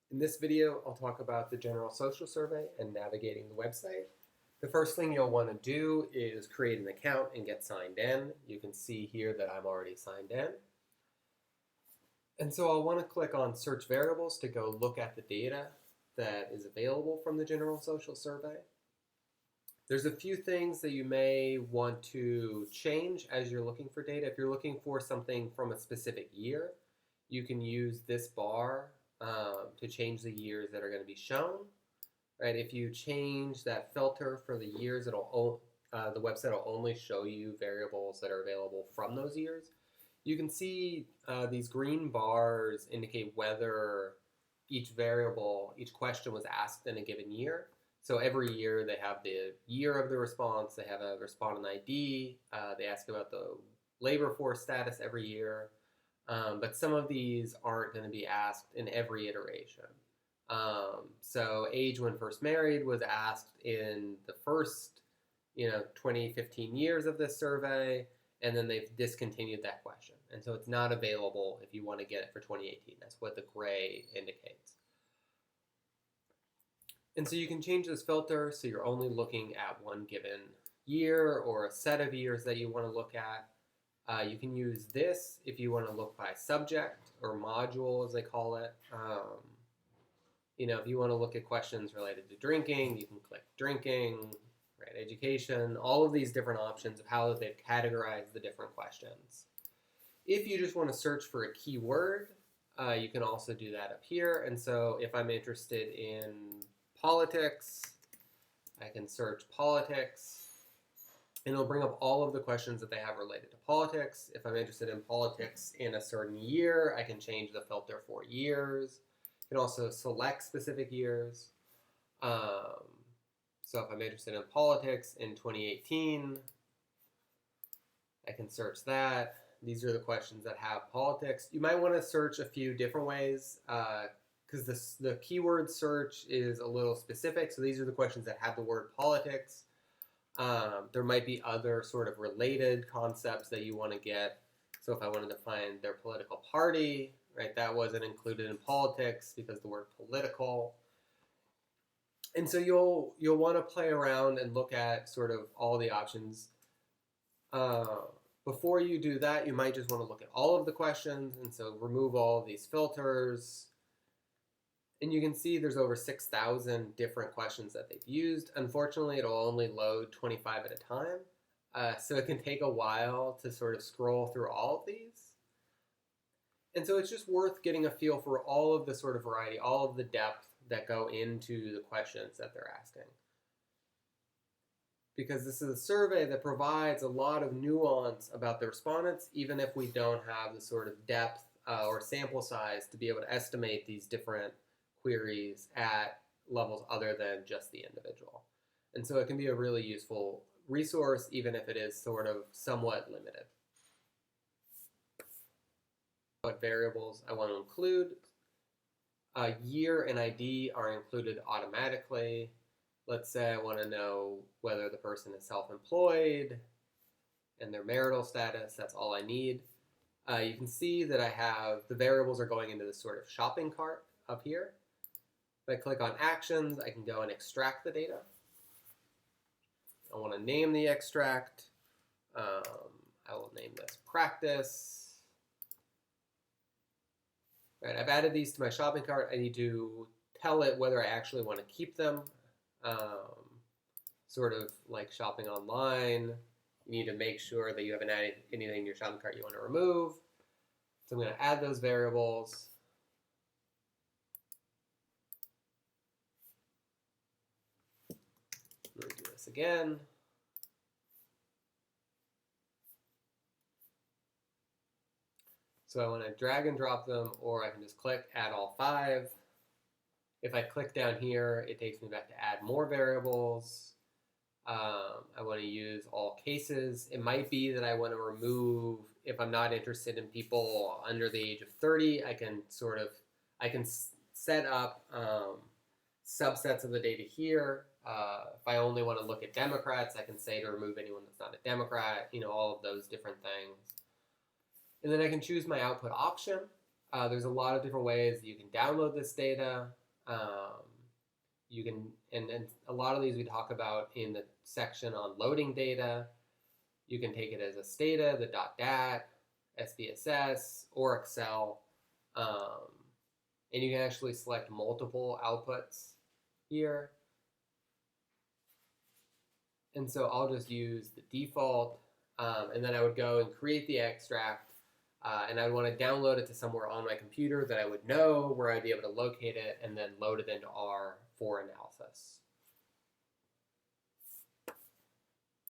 In this video, I'll talk about the General Social Survey and navigating the website. The first thing you'll want to do is create an account and get signed in. You can see here that I'm already signed in. And so I'll want to click on Search Variables to go look at the data that is available from the General Social Survey. There's a few things that you may want to change as you're looking for data. If you're looking for something from a specific year, you can use this bar to change the years that are going to be shown. Right? If you change that filter for the years, the website will only show you variables that are available from those years. You can see these green bars indicate whether each question was asked in a given year. So every year they have the year of the response, they have a respondent ID, they ask about the labor force status every year, but some of these aren't going to be asked in every iteration. So age when first married was asked in the first 2015 years of this survey, and then they've discontinued that question. And so it's not available if you want to get it for 2018. That's what the gray indicates. And so you can change this filter so you're only looking at one given year or a set of years that you want to look at. You can use this if you want to look by subject or module, as they call it. If you want to look at questions related to drinking, you can click drinking, right, education, all of these different options of how they've categorized the different questions. If you just want to search for a keyword, you can also do that up here. And so if I'm interested in politics, I can search politics, and it'll bring up all of the questions that they have related to politics. If I'm interested in politics in a certain year, I can change the filter for years. You can also select specific years. So if I'm interested in politics in 2018, I can search that. These are the questions that have politics. You might want to search a few different ways because the keyword search is a little specific. So these are the questions that have the word politics. There might be other sort of related concepts that you want to get. So if I wanted to find their political party, right, that wasn't included in politics because the word political. And so you'll want to play around and look at sort of all the options. Before you do that, you might just want to look at all of the questions, and so remove all of these filters. And you can see there's over 6,000 different questions that they've used. Unfortunately, it'll only load 25 at a time. So it can take a while to sort of scroll through all of these. And so it's just worth getting a feel for all of the sort of variety, all of the depth that go into the questions that they're asking. Because this is a survey that provides a lot of nuance about the respondents, even if we don't have the sort of depth or sample size to be able to estimate these different queries at levels other than just the individual. And so it can be a really useful resource, even if it is sort of somewhat limited. What variables I want to include. Year and ID are included automatically. Let's say I want to know whether the person is self-employed and their marital status. That's all I need. You can see that I have the variables are going into this sort of shopping cart up here. If I click on actions, I can go and extract the data. I want to name the extract. I will name this practice. Right, I've added these to my shopping cart. I need to tell it whether I actually want to keep them. Sort of like shopping online. You need to make sure that you haven't added anything in your shopping cart you want to remove. So I'm going to add those variables. Let me do this again. So I want to drag and drop them, or I can just click add all 5. If I click down here, it takes me back to add more variables. I want to use all cases. It might be that I want to remove, if I'm not interested in people under the age of 30, I can set up subsets of the data here. If I only want to look at Democrats, I can say to remove anyone that's not a Democrat, all of those different things. And then I can choose my output option. There's a lot of different ways you can download this data. Um, you can, and a lot of these we talk about in the section on loading data. You can take it as a Stata, the .dat, SPSS, or Excel. Um, and you can actually select multiple outputs here. And so I'll just use the default, and then I would go and create the extract, and I'd want to download it to somewhere on my computer that I would know, where I'd be able to locate it, and then load it into R for analysis.